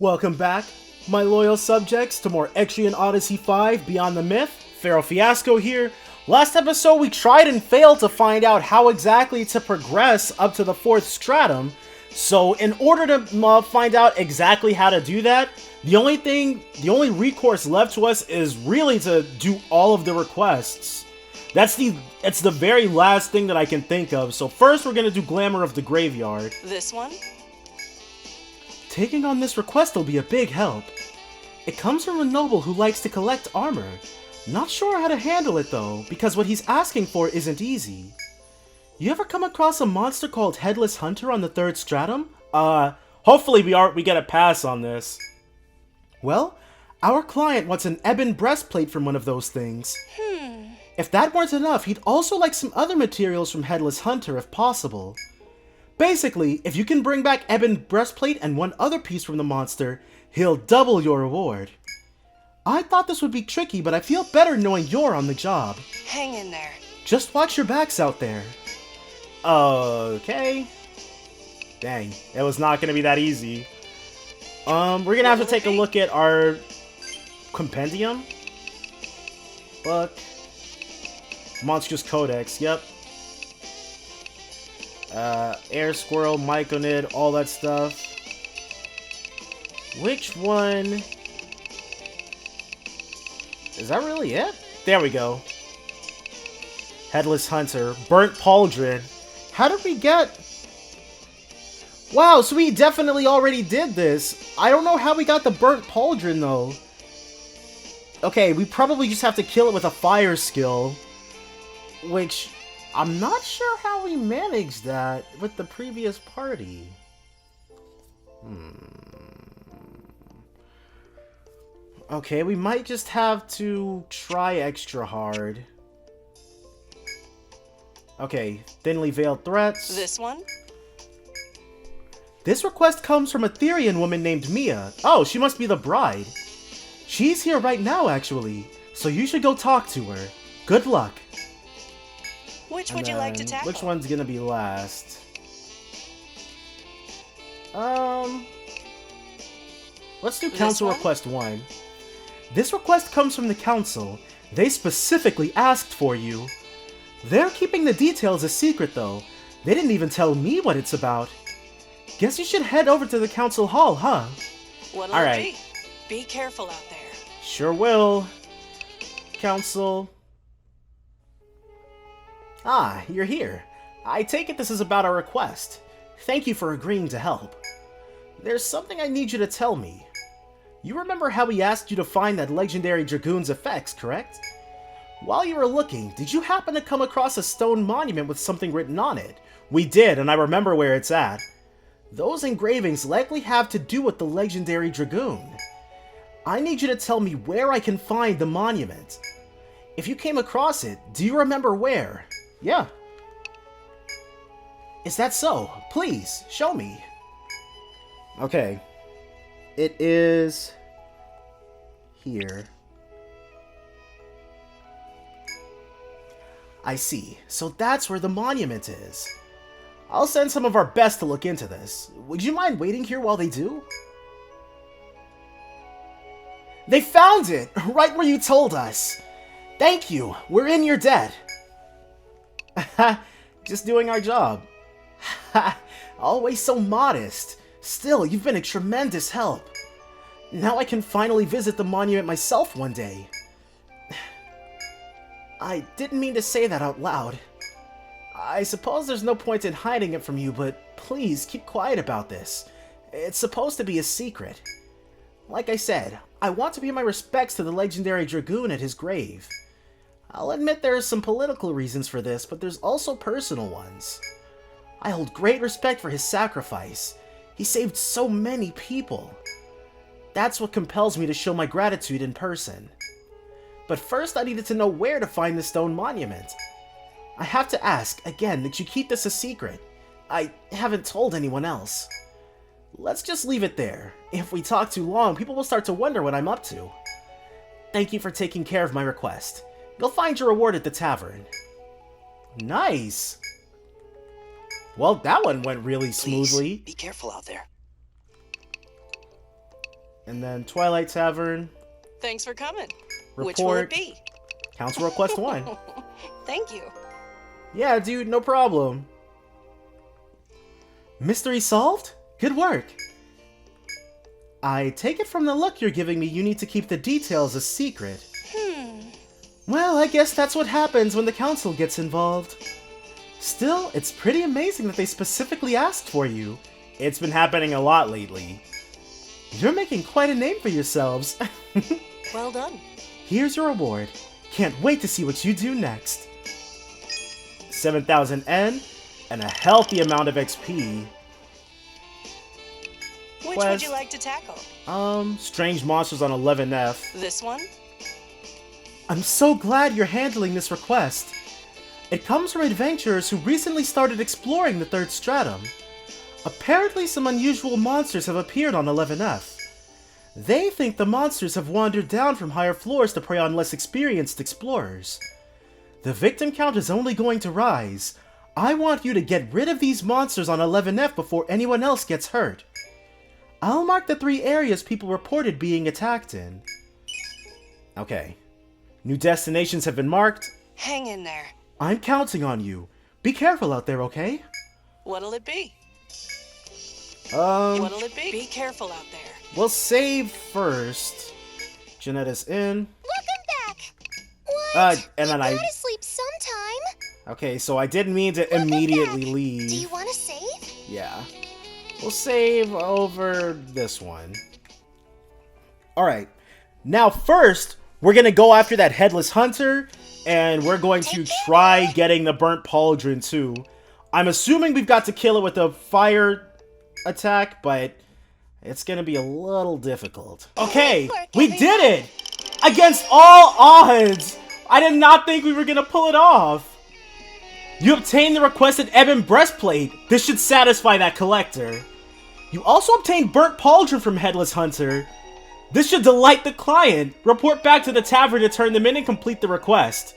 Welcome back, my loyal subjects, to more Etrian Odyssey 5 Beyond the Myth. Pharaoh Fiasco here. Last episode we tried and failed to find out how exactly to progress up to the 4th stratum. So in order to find out exactly how to do that, the only recourse left to us is really to do all of the requests. It's the very last thing that I can think of. So first we're gonna do Glamour of the Graveyard. This one? Taking on this request will be a big help. It comes from a noble who likes to collect armor. Not sure how to handle it though, because what he's asking for isn't easy. You ever come across a monster called Headless Hunter on the 3rd stratum? Hopefully we get a pass on this. Well, our client wants an ebon breastplate from one of those things. If that weren't enough, he'd also like some other materials from Headless Hunter if possible. Basically, if you can bring back ebon breastplate and one other piece from the monster, he'll double your reward. I thought this would be tricky, but I feel better knowing you're on the job. Hang in there. Just watch your backs out there. Okay. Dang, it was not gonna be that easy. We're gonna have to take a look at our compendium. Book. Monstrous Codex, yep. Air Squirrel, Myconid, all that stuff. Which one? Is that really it? There we go. Headless Hunter. Burnt Pauldron. How did we get... Wow, so we definitely already did this. I don't know how we got the Burnt Pauldron, though. Okay, we probably just have to kill it with a fire skill. Which... I'm not sure how we managed that with the previous party. Okay, we might just have to try extra hard. Okay, thinly veiled threats. This one? This request comes from a Etrian woman named Mia. Oh, she must be the bride. She's here right now, actually, so you should go talk to her. Good luck. Which would you like to tackle? Which one's gonna be last? Let's do Council Request 1. This request comes from the Council. They specifically asked for you. They're keeping the details a secret, though. They didn't even tell me what it's about. Guess you should head over to the Council Hall, huh? What'll it be? Be careful out there. Sure will. Council... Ah, you're here. I take it this is about our request. Thank you for agreeing to help. There's something I need you to tell me. You remember how we asked you to find that legendary Dragoon's effects, correct? While you were looking, did you happen to come across a stone monument with something written on it? We did, and I remember where it's at. Those engravings likely have to do with the legendary Dragoon. I need you to tell me where I can find the monument. If you came across it, do you remember where? Yeah. Is that so? Please, show me. Okay. It is... here. I see. So that's where the monument is. I'll send some of our best to look into this. Would you mind waiting here while they do? They found it! Right where you told us! Thank you! We're in your debt! Just doing our job. Always so modest. Still, you've been a tremendous help. Now I can finally visit the monument myself one day. I didn't mean to say that out loud. I suppose there's no point in hiding it from you, but please keep quiet about this. It's supposed to be a secret. Like I said, I want to pay my respects to the legendary Dragoon at his grave. I'll admit there are some political reasons for this, but there's also personal ones. I hold great respect for his sacrifice. He saved so many people. That's what compels me to show my gratitude in person. But first I needed to know where to find the stone monument. I have to ask, again, that you keep this a secret. I haven't told anyone else. Let's just leave it there. If we talk too long, people will start to wonder what I'm up to. Thank you for taking care of my request. You'll find your reward at the tavern. Nice! Well, that one went really smoothly. Please, be careful out there. And then Twilight Tavern. Thanks for coming. Report. Which will it be? Council Request 1. Thank you. Yeah, dude, no problem. Mystery solved? Good work. I take it from the look you're giving me you need to keep the details a secret. Well, I guess that's what happens when the council gets involved. Still, it's pretty amazing that they specifically asked for you. It's been happening a lot lately. You're making quite a name for yourselves. Well done. Here's your reward. Can't wait to see what you do next. 7,000 N and a healthy amount of XP. Which would you like to tackle? Strange monsters on 11F. This one? I'm so glad you're handling this request. It comes from adventurers who recently started exploring the third stratum. Apparently some unusual monsters have appeared on 11F. They think the monsters have wandered down from higher floors to prey on less experienced explorers. The victim count is only going to rise. I want you to get rid of these monsters on 11F before anyone else gets hurt. I'll mark the 3 areas people reported being attacked in. Okay. New destinations have been marked. Hang in there. I'm counting on you. Be careful out there, okay? What'll it be? What'll it be? Be careful out there. We'll save first. Janetta's in. Welcome back. What? And then you gotta sleep sometime. Okay, so I didn't mean to immediately leave. Do you want to save? Yeah. We'll save over this one. Alright. Now first, we're gonna go after that headless hunter, and we're going to try getting the burnt pauldron too. I'm assuming we've got to kill it with a fire attack, but it's gonna be a little difficult. Okay, we did it! Against all odds! I did not think we were gonna pull it off! You obtained the requested ebon breastplate. This should satisfy that collector. You also obtained burnt pauldron from Headless Hunter. This should delight the client. Report back to the tavern to turn them in and complete the request.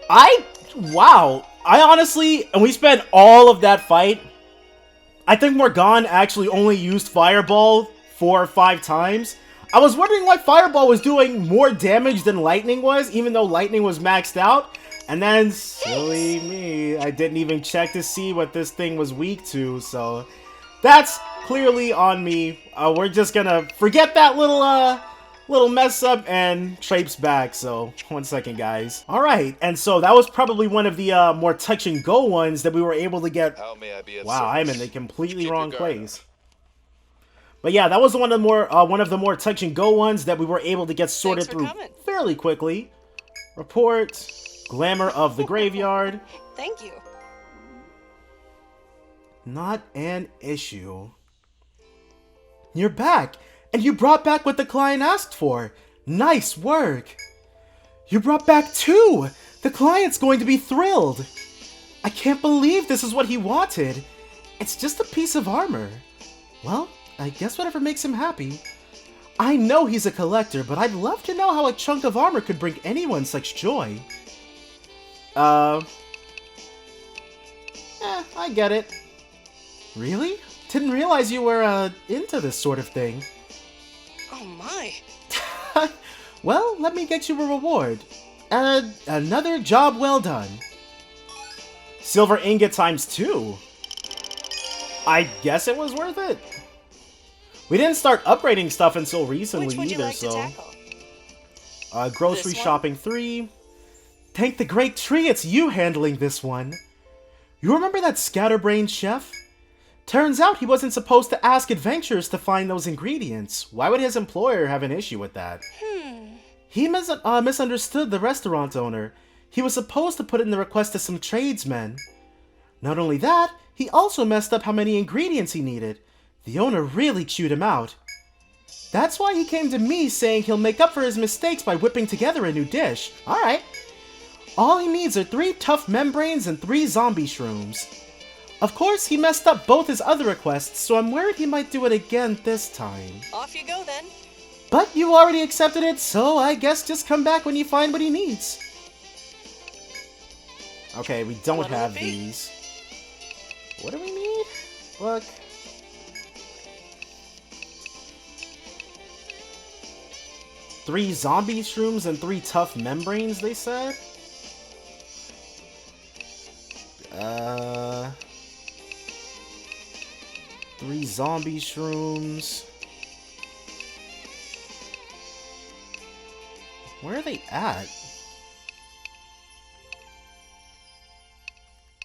Wow. I honestly, and we spent all of that fight. I think Morgan actually only used Fireball 4 or 5 times. I was wondering why Fireball was doing more damage than Lightning was, even though Lightning was maxed out. And then, silly me, I didn't even check to see what this thing was weak to, so that's clearly on me. We're just gonna forget that little mess up and traipse back, so 1 second, guys. Alright, and so that was probably one of the more touch and go ones that we were able to get. How may I be of Wow, I'm in service? the completely Keep wrong your guard place. But yeah, that was one of the more touch and go ones that we were able to get sorted through fairly quickly. Report, Glamour of the Graveyard. Thank you. Not an issue. You're back, and you brought back what the client asked for. Nice work. You brought back 2. The client's going to be thrilled. I can't believe this is what he wanted. It's just a piece of armor. Well, I guess whatever makes him happy. I know he's a collector, but I'd love to know how a chunk of armor could bring anyone such joy. I get it. Really? Didn't realize you were, into this sort of thing. Oh my. Well, let me get you a reward. Another job well done. Silver ingot times 2. I guess it was worth it. We didn't start upgrading stuff until recently Which would you either, like to so... tackle? Grocery This one? shopping 3. Thank the great tree, it's you handling this one. You remember that scatterbrained chef? Turns out he wasn't supposed to ask adventurers to find those ingredients. Why would his employer have an issue with that? He misunderstood the restaurant owner. He was supposed to put in the request to some tradesmen. Not only that, he also messed up how many ingredients he needed. The owner really chewed him out. That's why he came to me saying he'll make up for his mistakes by whipping together a new dish. Alright. All he needs are 3 tough membranes and 3 zombie shrooms. Of course, he messed up both his other requests, so I'm worried he might do it again this time. Off you go then. But you already accepted it, so I guess just come back when you find what he needs. Okay, we don't What'll have it be? these. What do we need? Look. 3 zombie shrooms and 3 tough membranes, they said? 3 zombie shrooms. Where are they at?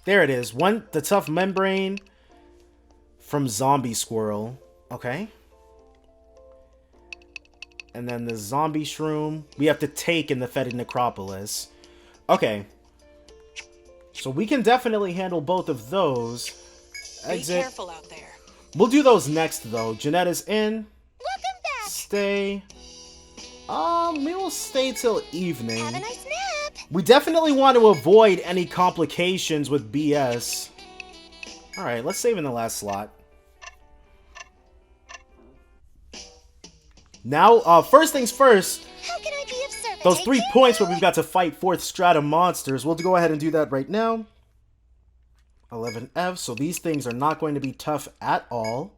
There it is. The tough membrane from zombie squirrel. Okay. And then the zombie shroom we have to take in the fetid necropolis. Okay. So we can definitely handle both of those. Exit. Be careful out there. We'll do those next, though. Janetta's in. Welcome back. Stay. We will stay till evening. Have a nice nap. We definitely want to avoid any complications with BS. Alright, let's save in the last slot. Now, first things first. How can I be of service? Those 3 points where we've got to fight 4th stratum monsters. We'll go ahead and do that right now. 11F, so these things are not going to be tough at all.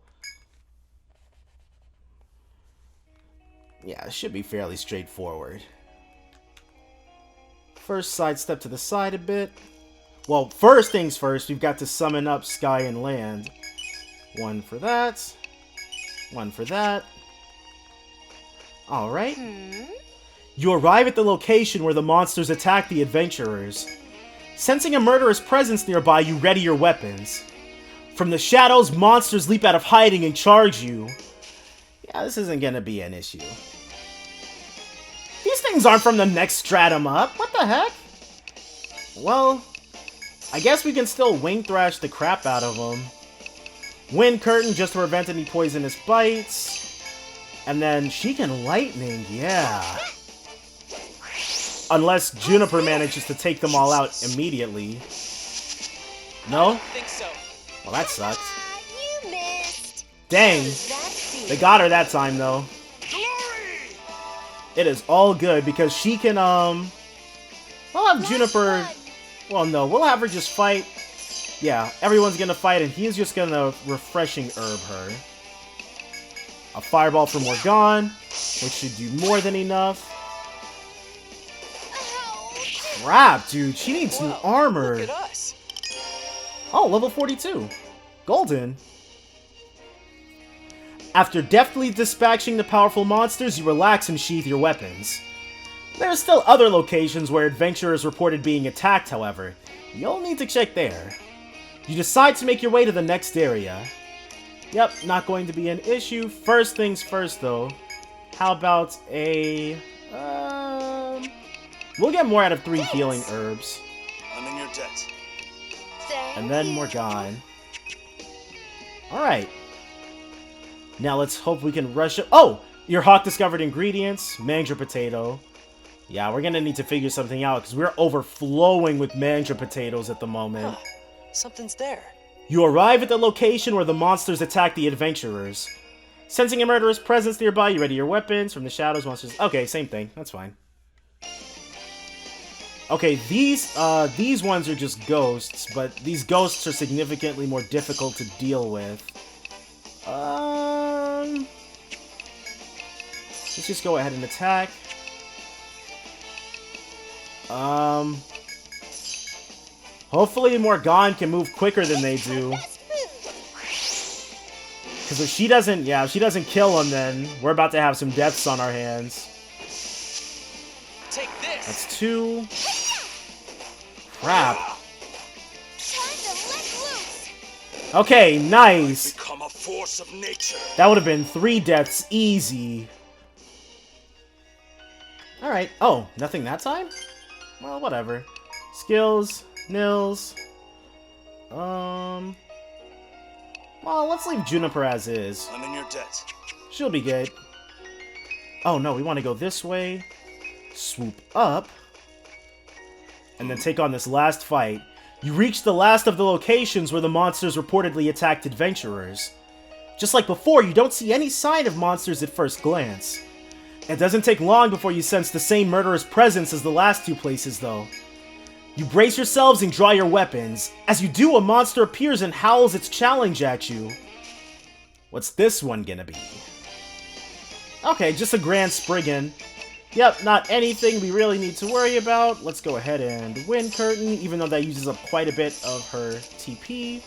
Yeah, it should be fairly straightforward. First, sidestep to the side a bit. Well, first things first, we've got to summon up Sky and Land. 1 for that. 1 for that. Alright. You arrive at the location where the monsters attack the adventurers. Sensing a murderous presence nearby, you ready your weapons. From the shadows, monsters leap out of hiding and charge you. Yeah, this isn't gonna be an issue. These things aren't from the next stratum up. What the heck? Well, I guess we can still wing thrash the crap out of them. Wind curtain just to prevent any poisonous bites. And then she can lightning, yeah. Unless Juniper manages to take them all out immediately. No? I don't think so. Well, that sucks. You missed. Dang. They got her that time, though. Glory! It is all good, because she can, we'll have Juniper... Well, no, we'll have her just fight. Yeah, everyone's gonna fight, and he's just gonna refreshing herb her. A fireball from Morgan, which should do more than enough. Crap, dude, she needs new armor. Look at us. Oh, level 42. Golden. After deftly dispatching the powerful monsters, you relax and sheath your weapons. There are still other locations where adventurers reported being attacked, however. You'll need to check there. You decide to make your way to the next area. Yep, not going to be an issue. First things first, though. How about a... We'll get more out of 3 healing herbs. I'm in your debt. And then Morgan. Alright. Now let's hope we can rush it. Oh! Your hawk discovered ingredients. Mangra potato. Yeah, we're gonna need to figure something out, because we're overflowing with mangra potatoes at the moment. Huh. Something's there. You arrive at the location where the monsters attack the adventurers. Sensing a murderous presence nearby, you ready your weapons. From the shadows, monsters... Okay, same thing. That's fine. Okay, these ones are just ghosts, but these ghosts are significantly more difficult to deal with. Let's just go ahead and attack. Hopefully Morgan can move quicker than they do. Because if she doesn't kill them, then we're about to have some deaths on our hands. Take this. That's 2. Crap. Okay, nice. Become a force of nature. That would have been 3 deaths easy. Alright. Oh, nothing that time? Well, whatever. Skills, nils. Well, let's leave Juniper as is. I'm in your debt. She'll be good. Oh no, we want to go this way. Swoop up. And then take on this last fight. You reach the last of the locations where the monsters reportedly attacked adventurers. Just like before, you don't see any sign of monsters at first glance. It doesn't take long before you sense the same murderous presence as the last 2 places, though. You brace yourselves and draw your weapons. As you do, a monster appears and howls its challenge at you. What's this one gonna be? Okay, just a grand Spriggan. Yep, not anything we really need to worry about. Let's go ahead and Wind Curtain, even though that uses up quite a bit of her TP.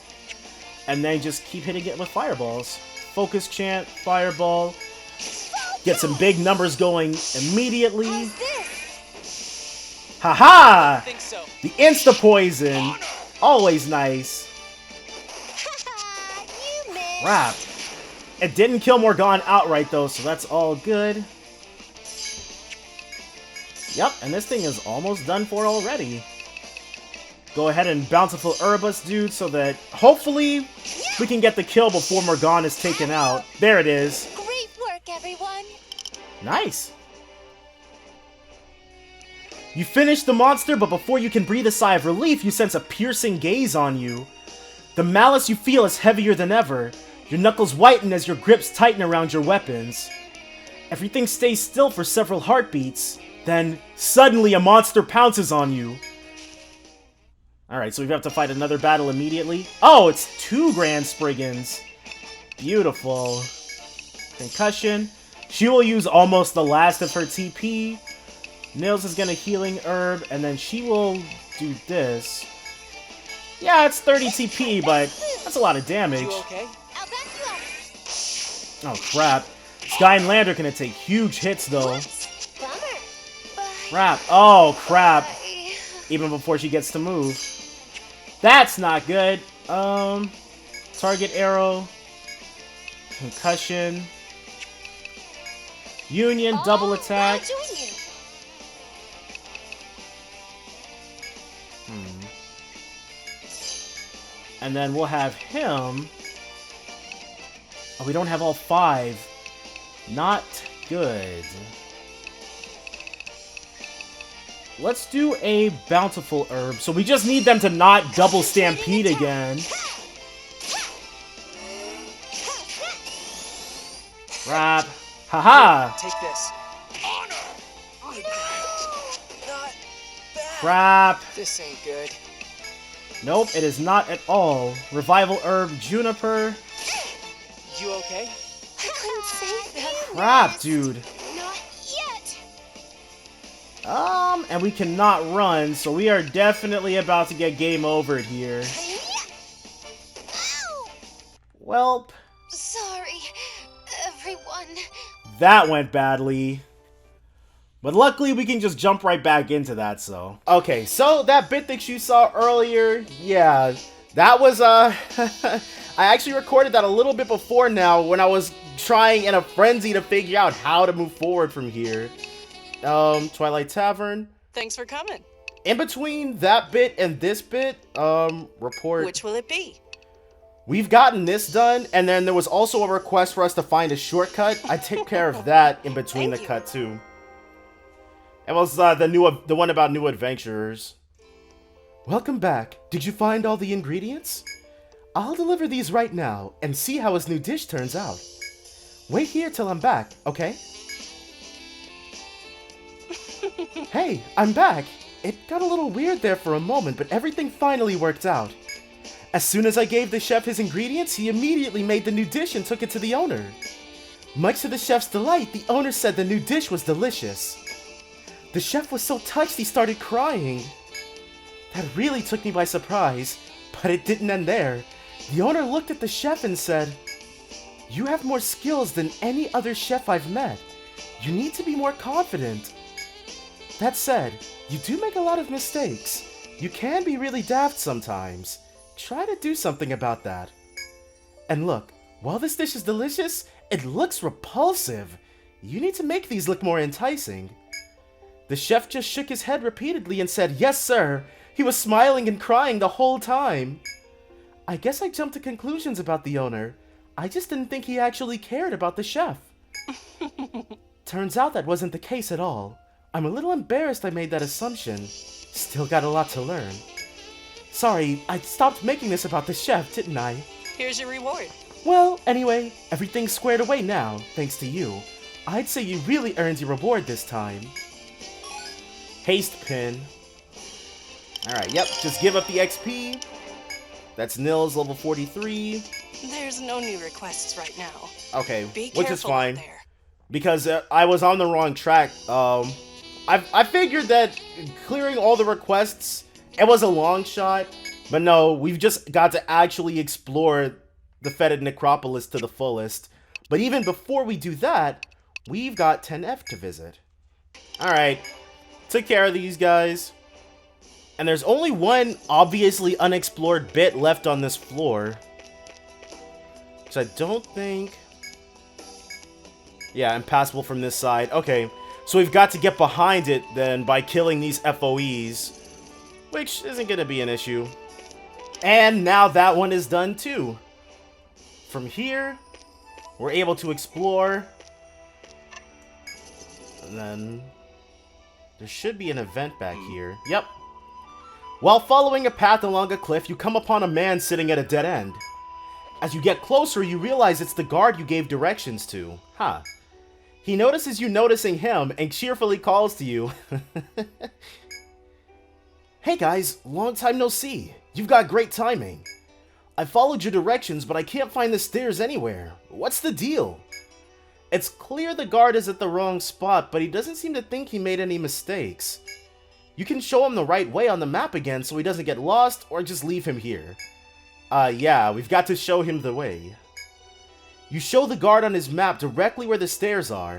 And then just keep hitting it with fireballs. Focus Chant, Fireball. Get some big numbers going immediately. Haha! I think so. The insta-poison. Always nice. You missed. Crap. It didn't kill Morgan outright though, so that's all good. Yep, and this thing is almost done for already. Go ahead and Bountiful Herb us, dude, so that hopefully we can get the kill before Morgan is taken out. There it is. Great work, everyone. Nice. You finish the monster, but before you can breathe a sigh of relief, you sense a piercing gaze on you. The malice you feel is heavier than ever. Your knuckles whiten as your grips tighten around your weapons. Everything stays still for several heartbeats. Then, suddenly a monster pounces on you. Alright, so we have to fight another battle immediately. Oh, it's 2 Grand Spriggans. Beautiful. Concussion. She will use almost the last of her TP. Nils is gonna Healing Herb, and then she will do this. Yeah, it's 30 TP, but that's a lot of damage. You okay? I'll back you up. Oh, crap. Sky and Land are gonna take huge hits, though. Bummer. Bye. Crap. Oh, crap. Bye. Even before she gets to move. That's not good. Target arrow. Concussion. Union, double attack. I'll join you. And then we'll have him. Oh, we don't have all 5. Not good. Let's do a Bountiful Herb. So we just need them to not double stampede again. Crap. Haha! Take this. Not bad. Crap. This ain't good. Nope, it is not at all. Revival Herb, Juniper. You okay? I couldn't save that. Crap, dude. Not yet. And we cannot run, so we are definitely about to get game over here. Ow! Welp. Sorry, everyone. That went badly. But luckily, we can just jump right back into that, so. Okay, so that bit that you saw earlier, yeah, that was, I actually recorded that a little bit before now when I was trying in a frenzy to figure out how to move forward from here. Twilight Tavern. Thanks for coming. In between that bit and this bit, report. Which will it be? We've gotten this done, and then there was also a request for us to find a shortcut. I took care of that in between the cut, too. It was the one about new adventurers. Welcome back. Did you find all the ingredients? I'll deliver these right now and see how his new dish turns out. Wait here till I'm back, okay? Hey, I'm back. It got a little weird there for a moment, but everything finally worked out. As soon as I gave the chef his ingredients, he immediately made the new dish and took it to the owner. Much to the chef's delight, the owner said the new dish was delicious. The chef was so touched he started crying. That really took me by surprise, but it didn't end there. The owner looked at the chef and said, "You have more skills than any other chef I've met. You need to be more confident. That said, you do make a lot of mistakes. You can be really daft sometimes. Try to do something about that. And look, while this dish is delicious, it looks repulsive. You need to make these look more enticing." The chef just shook his head repeatedly and said, "Yes, sir." He was smiling and crying the whole time. I guess I jumped to conclusions about the owner. I just didn't think he actually cared about the chef. Turns out that wasn't the case at all. I'm a little embarrassed I made that assumption. Still got a lot to learn. Sorry, I stopped making this about the chef, didn't I? Here's your reward. Well, anyway, everything's squared away now, thanks to you. I'd say you really earned your reward this time. Haste pin. Alright, yep, just give up the XP. That's Nils, level 43. There's no new requests right now. Okay, Be which is careful fine. out there. because I was on the wrong track. I figured that clearing all the requests, it was a long shot, but no, we've just got to actually explore the fetid necropolis to the fullest. But even before we do that, we've got 10F to visit. Alright, took care of these guys. And there's only one obviously unexplored bit left on this floor. Which I don't think... Yeah, impassable from this side. Okay, so we've got to get behind it then by killing these FOEs. Which isn't going to be an issue. And now that one is done too. From here, we're able to explore. And then there should be an event back here. Yep. While following a path along a cliff, you come upon a man sitting at a dead end. As you get closer, you realize it's the guard you gave directions to. Huh. He notices you noticing him and cheerfully calls to you. Hey guys, long time no see. You've got great timing. I followed your directions, but I can't find the stairs anywhere. What's the deal? It's clear the guard is at the wrong spot, but he doesn't seem to think he made any mistakes. You can show him the right way on the map again so he doesn't get lost, or just leave him here. Yeah, we've got to show him the way. You show the guard on his map directly where the stairs are.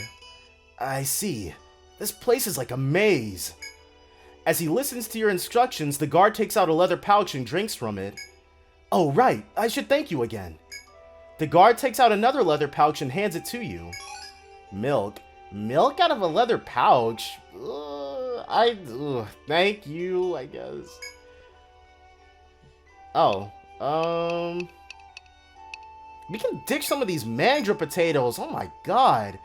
I see. This place is like a maze. As he listens to your instructions, the guard takes out a leather pouch and drinks from it. Oh, right. I should thank you again. The guard takes out another leather pouch and hands it to you. Milk. Milk out of a leather pouch? Thank you, I guess. Oh, we can ditch some of these mandra potatoes. Oh my god.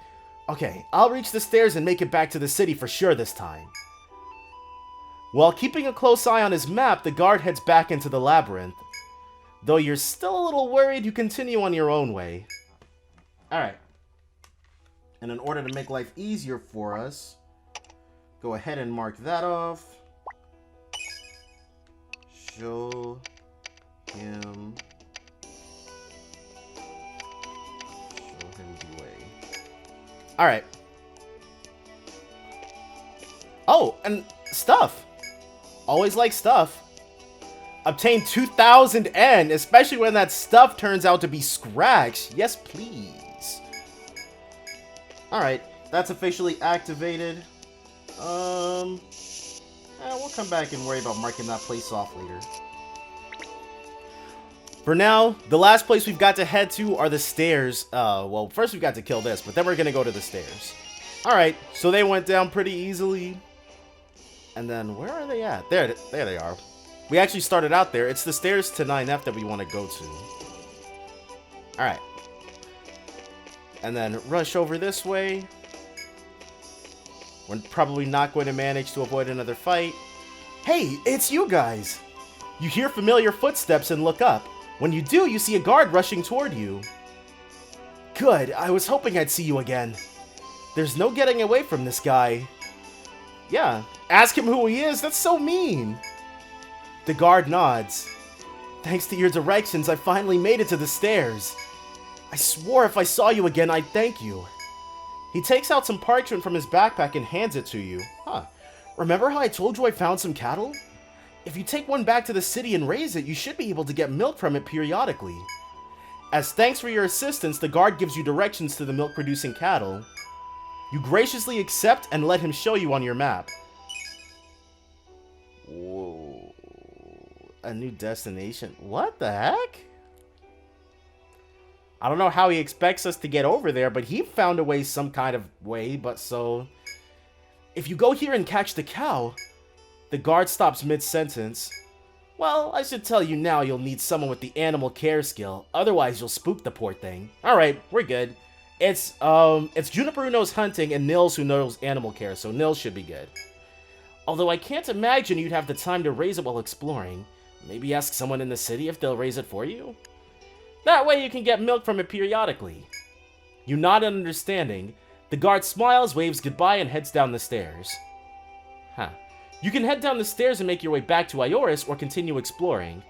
Okay, I'll reach the stairs and make it back to the city for sure this time. While keeping a close eye on his map, the guard heads back into the labyrinth. Though you're still a little worried, you continue on your own way. Alright. And in order to make life easier for us, go ahead and mark that off. Show him the way. Alright. Oh, and stuff. Always like stuff. Obtain 2,000 N, especially when that stuff turns out to be scratch. Yes, please. Alright, that's officially activated. We'll come back and worry about marking that place off later. For now, the last place we've got to head to are the stairs. Well, first we've got to kill this, but then we're gonna go to the stairs. Alright, so they went down pretty easily. And then, where are they at? There they are. We actually started out there. It's the stairs to 9F that we want to go to. Alright. And then rush over this way. We're probably not going to manage to avoid another fight. Hey, it's you guys! You hear familiar footsteps and look up. When you do, you see a guard rushing toward you. Good, I was hoping I'd see you again. There's no getting away from this guy. Yeah, ask him who he is, that's so mean. The guard nods. Thanks to your directions, I finally made it to the stairs. I swore if I saw you again, I'd thank you. He takes out some parchment from his backpack and hands it to you. Huh. Remember how I told you I found some cattle? If you take one back to the city and raise it, you should be able to get milk from it periodically. As thanks for your assistance, the guard gives you directions to the milk-producing cattle. You graciously accept and let him show you on your map. Whoa. A new destination. What the heck? I don't know how he expects us to get over there, but he found a way, some kind of way, but so... If you go here and catch the cow... The guard stops mid-sentence. Well, I should tell you now you'll need someone with the animal care skill, otherwise you'll spook the poor thing. Alright, we're good. It's Juniper who knows hunting and Nils who knows animal care, so Nils should be good. Although I can't imagine you'd have the time to raise it while exploring. Maybe ask someone in the city if they'll raise it for you? That way you can get milk from it periodically. You nod in understanding. The guard smiles, waves goodbye, and heads down the stairs. Huh. You can head down the stairs and make your way back to Ioris or continue exploring.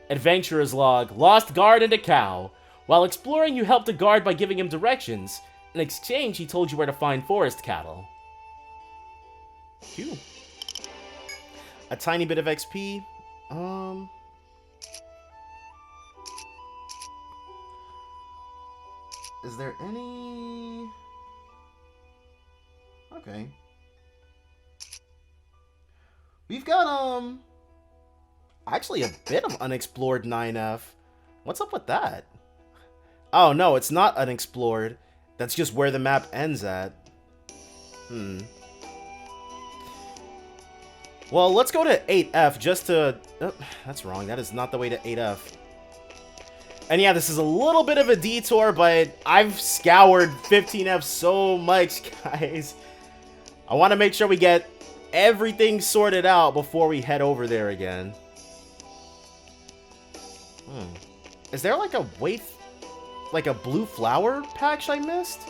Adventurer's log. Lost guard and a cow. While exploring, you help the guard by giving him directions. In exchange, he told you where to find forest cattle. Phew. A tiny bit of XP. Is there any... Okay. We've got, actually a bit of unexplored 9F. What's up with that? Oh, no, it's not unexplored. That's just where the map ends at. Well, let's go to 8F just to... Oh, that's wrong. That is not the way to 8F. And yeah, this is a little bit of a detour, but I've scoured 15F so much, guys. I want to make sure we get everything sorted out before we head over there again. Is there like a like a blue flower patch I missed?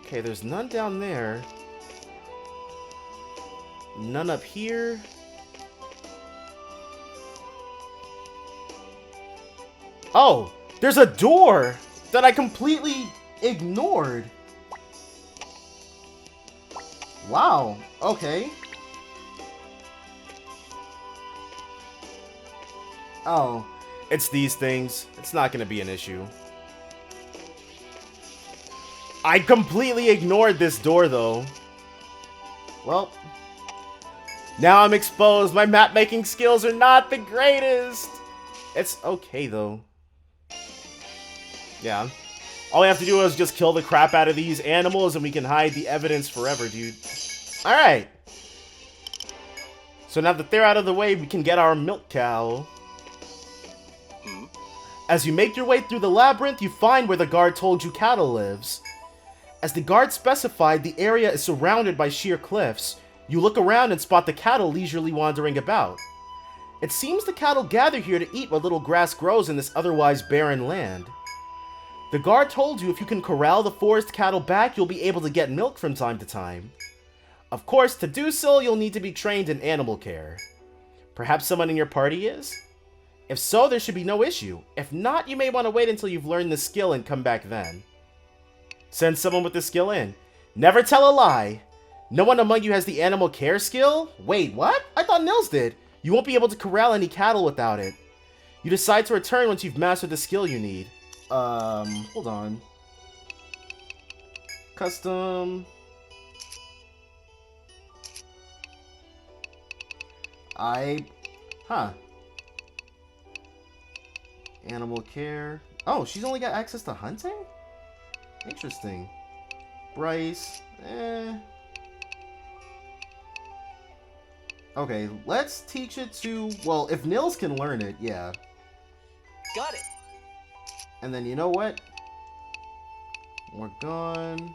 Okay, there's none down there. None up here. Oh, there's a door that I completely ignored. Wow, okay. Oh, it's these things. It's not going to be an issue. I completely ignored this door, though. Well, now I'm exposed. My map-making skills are not the greatest. It's okay, though. Yeah. All we have to do is just kill the crap out of these animals, and we can hide the evidence forever, dude. Alright. So now that they're out of the way, we can get our milk cow. As you make your way through the labyrinth, you find where the guard told you cattle lives. As the guard specified, the area is surrounded by sheer cliffs. You look around and spot the cattle leisurely wandering about. It seems the cattle gather here to eat what little grass grows in this otherwise barren land. The guard told you if you can corral the forest cattle back, you'll be able to get milk from time to time. Of course, to do so, you'll need to be trained in animal care. Perhaps someone in your party is? If so, there should be no issue. If not, you may want to wait until you've learned the skill and come back then. Send someone with the skill in. Never tell a lie. No one among you has the animal care skill? Wait, what? I thought Nils did. You won't be able to corral any cattle without it. You decide to return once you've mastered the skill you need. Hold on. Custom. Animal care. Oh, she's only got access to hunting? Interesting. Bryce. Okay, let's teach it to... Well, if Nils can learn it, yeah. Got it. And then, you know what? We're gone.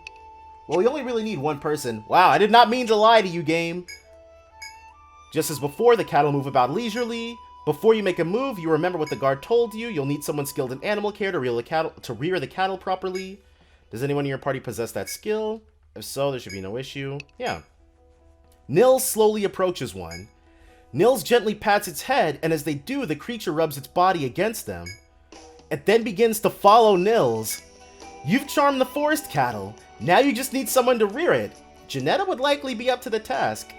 Well, we only really need one person. Wow, I did not mean to lie to you, game. Just as before, the cattle move about leisurely. Before you make a move, you remember what the guard told you. You'll need someone skilled in animal care to rear the cattle properly. Does anyone in your party possess that skill? If so, there should be no issue. Yeah. Nils slowly approaches one. Nils gently pats its head, and as they do, the creature rubs its body against them. It then begins to follow Nils. You've charmed the forest cattle. Now you just need someone to rear it. Janetta would likely be up to the task.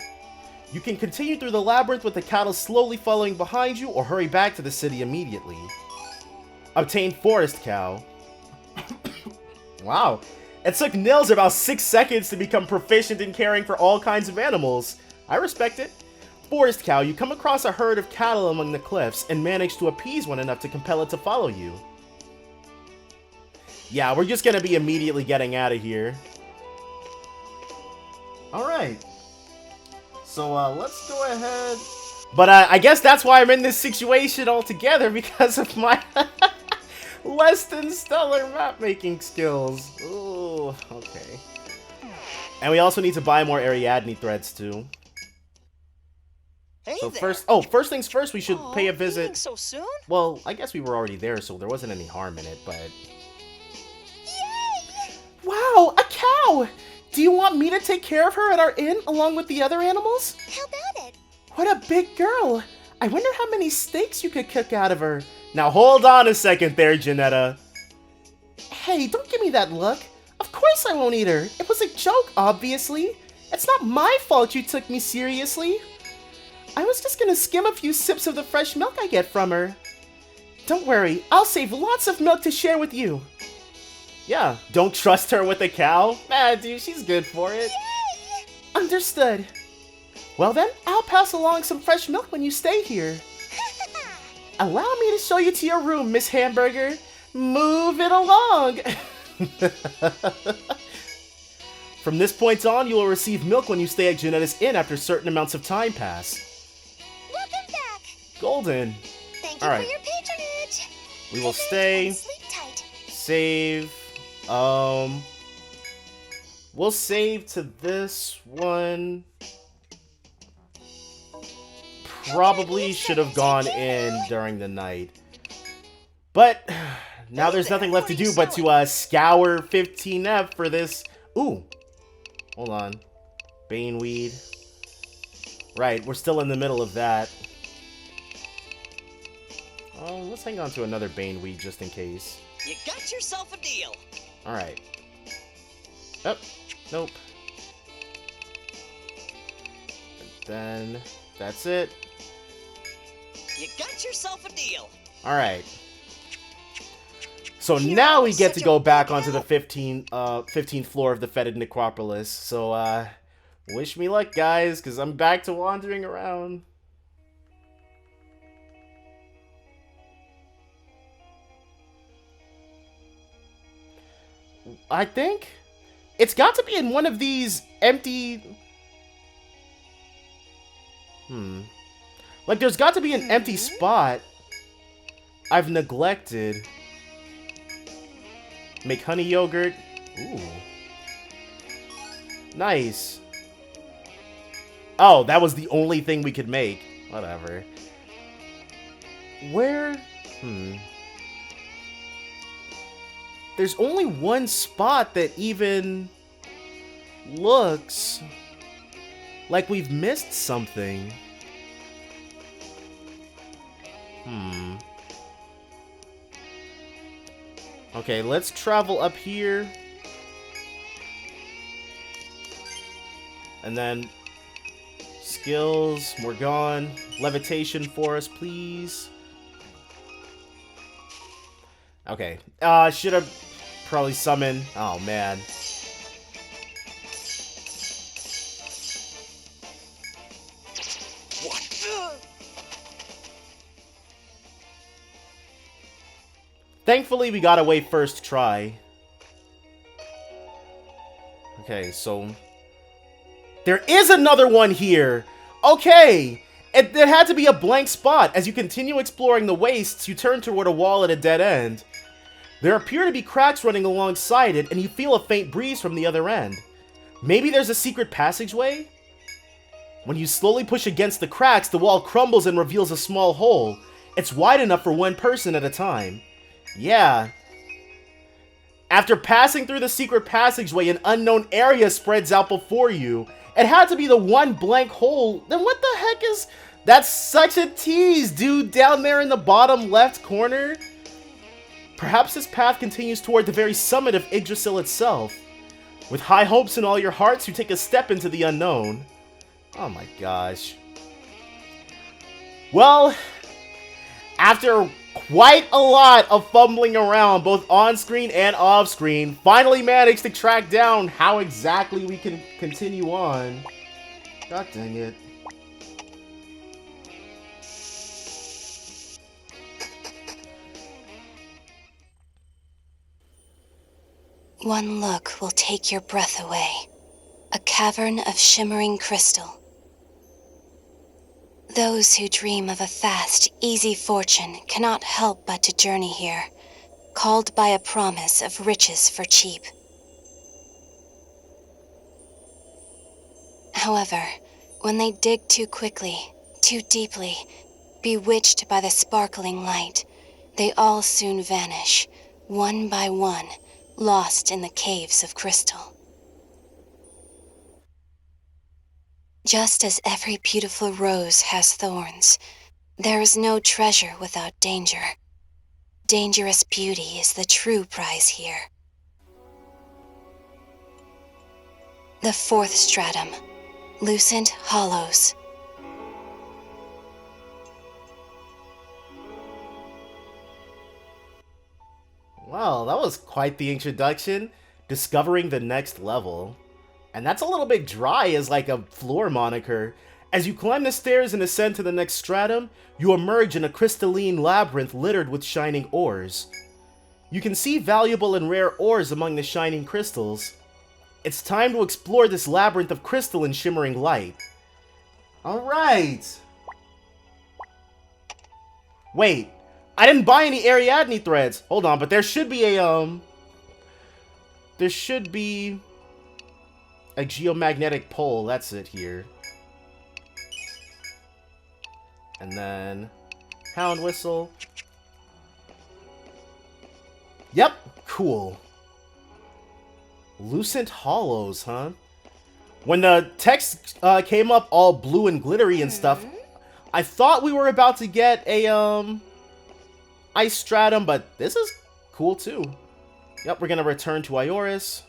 You can continue through the labyrinth with the cattle slowly following behind you, or hurry back to the city immediately. Obtain forest cow. Wow. It took Nils about 6 seconds to become proficient in caring for all kinds of animals. I respect it. Forest cow, you come across a herd of cattle among the cliffs and manage to appease one enough to compel it to follow you. Yeah, we're just gonna be immediately getting out of here. Alright. So, let's go ahead. But, I guess that's why I'm in this situation altogether, because of my less than stellar map-making skills. Ooh, okay. And we also need to buy more Ariadne threads, too. Hey So there. first things first, we should pay a visit. Leaving so soon? Well, I guess we were already there, so there wasn't any harm in it, but... Yay! Wow, a cow! Do you want me to take care of her at our inn along with the other animals? How about it? What a big girl! I wonder how many steaks you could cook out of her. Now hold on a second there, Janetta. Hey, don't give me that look. Of course I won't eat her. It was a joke, obviously. It's not my fault you took me seriously. I was just gonna skim a few sips of the fresh milk I get from her. Don't worry, I'll save lots of milk to share with you. Yeah, don't trust her with a cow? Nah, dude, she's good for it. Yay! Understood. Well then, I'll pass along some fresh milk when you stay here. Allow me to show you to your room, Miss Hamburger. Move it along. From this point on, you will receive milk when you stay at Janetta's Inn after certain amounts of time pass. Welcome back. Golden. Thank you All for right. your patronage. We will Good night stay. and sleep tight. Save. We'll save to this one. Probably should have gone in during the night. But now there's nothing left to do but to scour 15F for this. Ooh. Hold on. Baneweed. Right, we're still in the middle of that. Oh, let's hang on to another Baneweed just in case. You got yourself a deal. Alright. Oh, nope. And then, that's it. You got yourself a deal. Alright. So now we get to go back onto the 15th floor of the fetid necropolis. So, wish me luck, guys, because I'm back to wandering around. I think it's got to be in one of these empty... Like, there's got to be an empty spot I've neglected. Make honey yogurt. Ooh. Nice. Oh, that was the only thing we could make. Whatever. Where? There's only one spot that even looks like we've missed something. Okay, let's travel up here. And then skills, we're gone. Levitation for us, please. Okay. Should have probably summoned. Oh, man. Thankfully, we got away first try. Okay, so... There is another one here! Okay! There had to be a blank spot. As you continue exploring the wastes, you turn toward a wall at a dead end. There appear to be cracks running alongside it, and you feel a faint breeze from the other end. Maybe there's a secret passageway? When you slowly push against the cracks, the wall crumbles and reveals a small hole. It's wide enough for one person at a time. Yeah. After passing through the secret passageway, an unknown area spreads out before you. It had to be the one blank hole. Then what the heck is... That's such a tease, dude, down there in the bottom left corner. Perhaps this path continues toward the very summit of Yggdrasil itself. With high hopes in all your hearts, you take a step into the unknown. Oh my gosh. Well, after quite a lot of fumbling around, both on-screen and off-screen, finally managed to track down how exactly we can continue on. God dang it. One look will take your breath away. A cavern of shimmering crystal. Those who dream of a fast, easy fortune cannot help but to journey here, called by a promise of riches for cheap. However, when they dig too quickly, too deeply, bewitched by the sparkling light, they all soon vanish, one by one, lost in the caves of crystal. Just as every beautiful rose has thorns, there is no treasure without danger. Dangerous beauty is the true prize here. The fourth stratum, Lucent Hollows. Well, that was quite the introduction. Discovering the next level. And that's a little bit dry as like a floor moniker. As you climb the stairs and ascend to the next stratum, you emerge in a crystalline labyrinth littered with shining ores. You can see valuable and rare ores among the shining crystals. It's time to explore this labyrinth of crystal and shimmering light. Alright! Wait, I didn't buy any Ariadne threads! Hold on, but there should be a, there should be a geomagnetic pole. That's it here. And then Hound Whistle. Yep, cool. Lucent Hollows, huh? When the text came up all blue and glittery and stuff, I thought we were about to get a ice stratum, but this is cool too. Yep, we're gonna return to Ioris.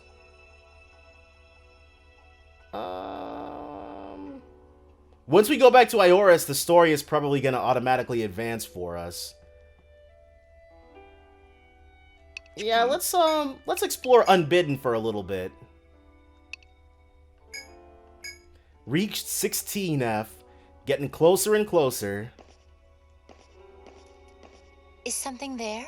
Once we go back to Ioris, the story is probably gonna automatically advance for us. Yeah, let's explore Unbidden for a little bit. Reached 16F, getting closer and closer. Is something there?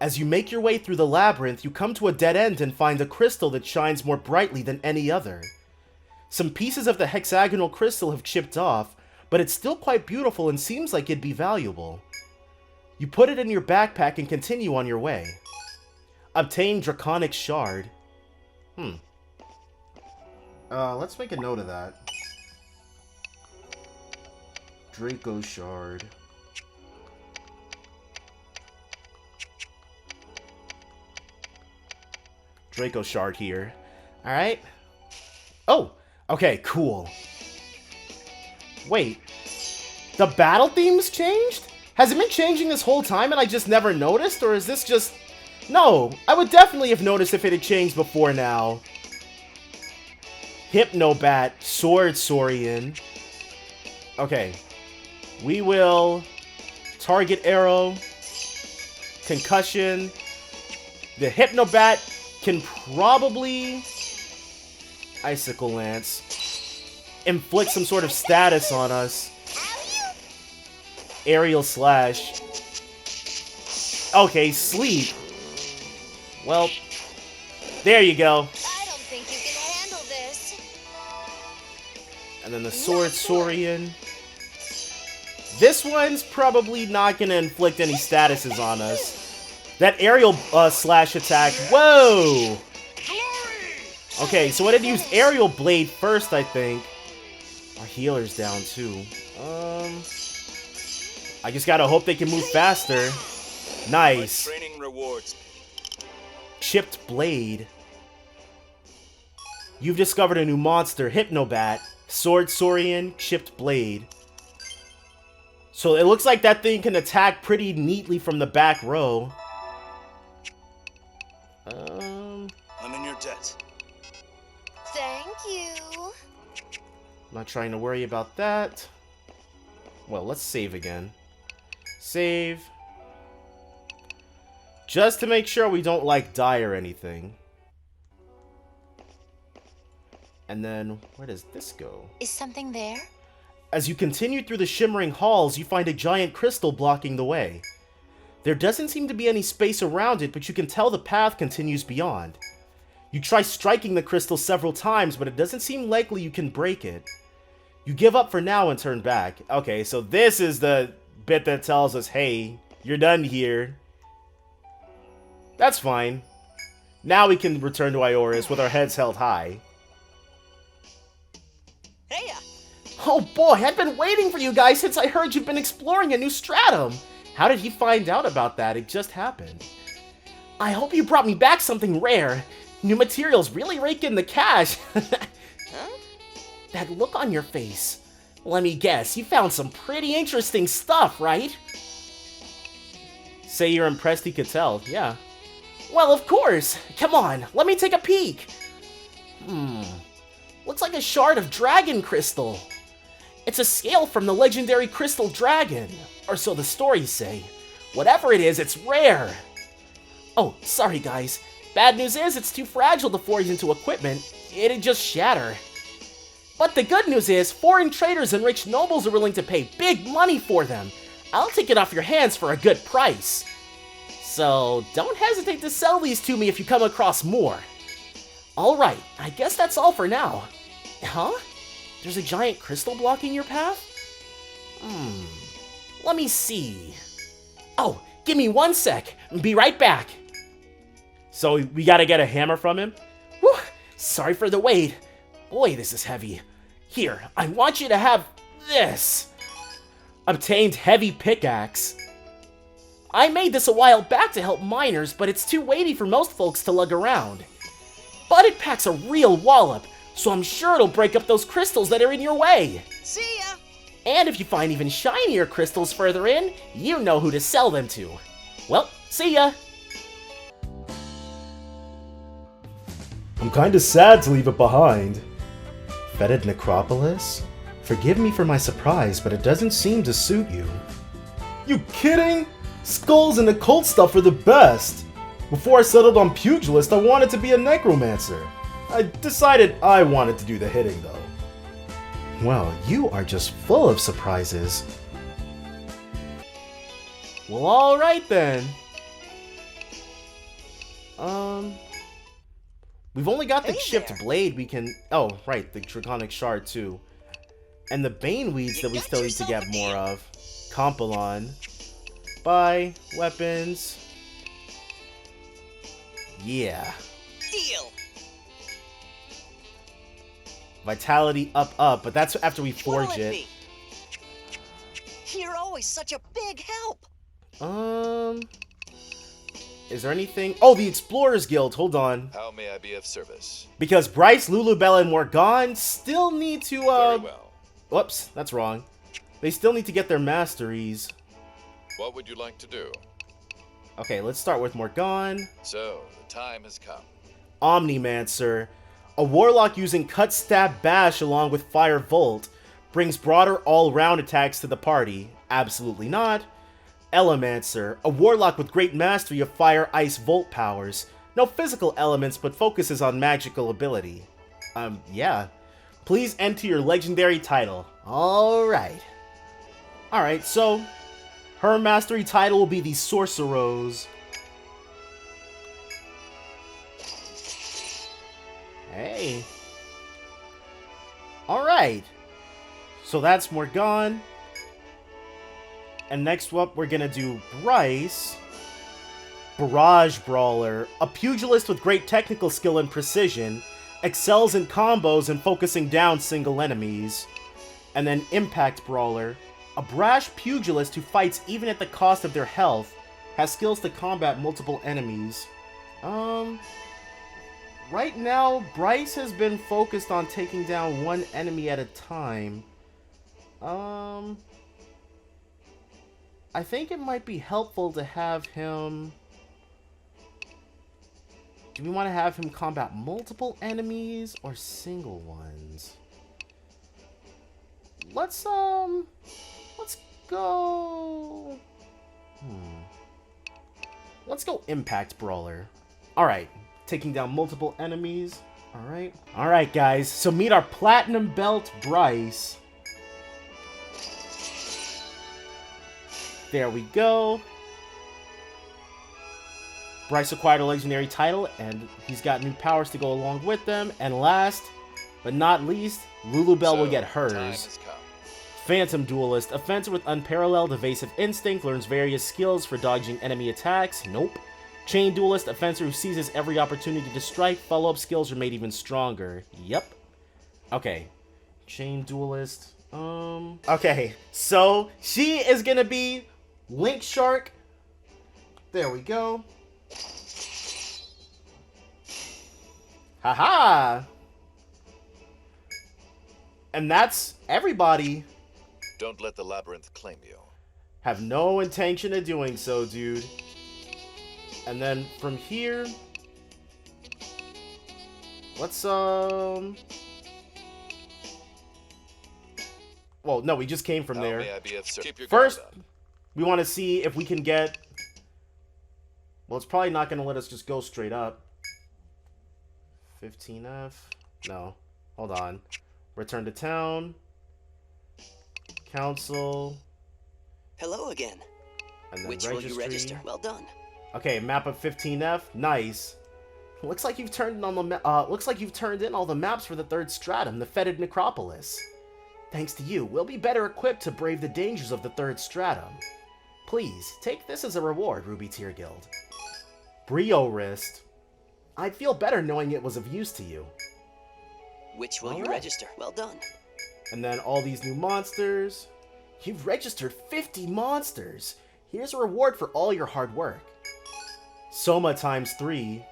As you make your way through the labyrinth, you come to a dead end and find a crystal that shines more brightly than any other. Some pieces of the hexagonal crystal have chipped off, but it's still quite beautiful and seems like it'd be valuable. You put it in your backpack and continue on your way. Obtain Draconic Shard. Let's make a note of that. Draco Shard. Draco Shard here. Alright. Oh! Okay, cool. Wait. The battle theme's changed? Has it been changing this whole time and I just never noticed? Or is this just... No! I would definitely have noticed if it had changed before now. Hypnobat. Sword Saurian. Okay. We will... Target Arrow. Concussion. The Hypnobat can probably... Icicle Lance. Inflict some sort of status on us. Aerial Slash. Okay, Sleep. Well, there you go. I don't think you can handle this. And then the Sword Saurian. This one's probably not going to inflict any statuses on us. That aerial slash attack. Whoa! Okay, so it had used Aerial Blade first, I think. Our healer's down, too. I just gotta hope they can move faster. Nice. Training rewards. Chipped Blade. You've discovered a new monster, Hypnobat. Sword Saurian, Chipped Blade. So it looks like that thing can attack pretty neatly from the back row. I'm in your debt. Thank you. Not trying to worry about that. Well, let's save again. Save. Just to make sure we don't, like, die or anything. And then, where does this go? Is something there? As you continue through the shimmering halls, you find a giant crystal blocking the way. There doesn't seem to be any space around it, but you can tell the path continues beyond. You try striking the crystal several times, but it doesn't seem likely you can break it. You give up for now and turn back. Okay, so this is the bit that tells us, hey, you're done here. That's fine. Now we can return to Ioris with our heads held high. Hey, Oh boy, I've been waiting for you guys since I heard you've been exploring a new stratum. How did he find out about that? It just happened. I hope you brought me back something rare. New materials really rake in the cash. huh? That look on your face. Let me guess, you found some pretty interesting stuff, right? Say you're impressed he could tell, yeah. Well, of course. Come on, let me take a peek. Looks like a shard of dragon crystal. It's a scale from the legendary crystal dragon, or so the stories say. Whatever it is, it's rare. Oh, sorry guys. Bad news is it's too fragile to forge into equipment. It'd just shatter. But the good news is foreign traders and rich nobles are willing to pay big money for them. I'll take it off your hands for a good price. So don't hesitate to sell these to me if you come across more. Alright, I guess that's all for now. Huh? There's a giant crystal blocking your path? Let me see. Oh, give me 1 sec. Be right back. So we gotta get a hammer from him? Whew, sorry for the wait. Boy, this is heavy. Here, I want you to have this. Obtained heavy pickaxe. I made this a while back to help miners, but it's too weighty for most folks to lug around. But it packs a real wallop, so I'm sure it'll break up those crystals that are in your way. See ya! And if you find even shinier crystals further in, you know who to sell them to. Well, see ya! I'm kinda sad to leave it behind. Fetid necropolis? Forgive me for my surprise, but it doesn't seem to suit you. You kidding? Skulls and occult stuff are the best! Before I settled on pugilist, I wanted to be a necromancer. I decided I wanted to do the hitting though. Well, you are just full of surprises. Well, alright then. We've only got the Hey chipped there. blade we can... Oh, right, the draconic shard too. And the bane weeds that we got still need to yourself get a more deal. of. Compilon. Buy. Weapons. Yeah. Deal! Vitality up, but that's after we forge What'll it. be? You're always such a big help! Is there anything? Oh, the Explorers Guild, hold on. How may I be of service? Because Bryce, Lulubelle, and Morgan still need to, Very well. Whoops, that's wrong. They still need to get their masteries. What would you like to do? Okay, let's start with Morgan. So, the time has come. Omnimancer. A warlock using Cut, Stab, Bash along with Fire Volt brings broader all-round attacks to the party. Absolutely not. Elemancer. A warlock with great mastery of Fire, Ice, Volt powers. No physical elements, but focuses on magical ability. Yeah. Please enter your legendary title. Alright. Alright, so her mastery title will be the Sorcerose. Hey. Alright. So that's Morgan. And next up, we're gonna do Bryce. Barrage Brawler. A pugilist with great technical skill and precision. Excels in combos and focusing down single enemies. And then Impact Brawler. A brash pugilist who fights even at the cost of their health. Has skills to combat multiple enemies. Right now, Bryce has been focused on taking down one enemy at a time. I think it might be helpful to have him... Do we want to have him combat multiple enemies or single ones? Let's go... Let's go Impact Brawler. Alright, taking down multiple enemies. Alright. Alright, guys, so meet our Platinum Belt Bryce. There we go. Bryce acquired a legendary title, and he's got new powers to go along with them. And last, but not least, Lulubelle will get So, the time hers. has come. Phantom Duelist. A fencer with unparalleled evasive instinct, learns various skills for dodging enemy attacks. Nope. Chain Duelist. A fencer who seizes every opportunity to strike. Follow-up skills are made even stronger. Yep. Okay. Chain Duelist. Okay, so she is gonna be Link Shark. There we go. Haha! And that's everybody. Don't let the labyrinth claim you. Have no intention of doing so, dude. And then from here, let's Well, no, we just came from How there. may I be of service? Keep your First, guard up. we want to see if we can get... Well, it's probably not going to let us just go straight up. 15F? No. Hold on. Return to town. Council. Hello again. And then Which will you register? Well done. Okay, map of 15F. Nice. Looks like you've turned in all the maps for the third stratum, the fetid necropolis. Thanks to you, we'll be better equipped to brave the dangers of the third stratum. Please, take this as a reward, Ruby Tier Guild. Brio wrist. I'd feel better knowing it was of use to you. Which will you Alright. register? Well done. And then all these new monsters. You've registered 50 monsters. Here's a reward for all your hard work. Soma times 3.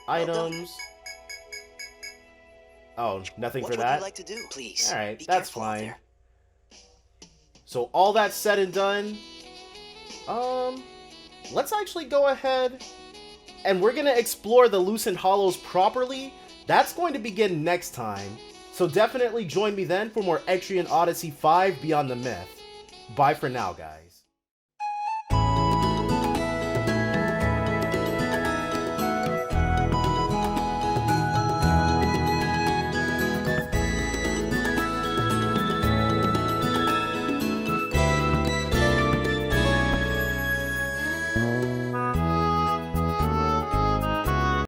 Well done. Items. Oh, nothing What for would that? you like to do? Please. Alright, be that's careful out fine. there. So all that said and done, let's actually go ahead and we're gonna explore the Lucent Hollows properly. That's going to begin next time. So definitely join me then for more Etrian Odyssey 5 Beyond the Myth. Bye for now, guys.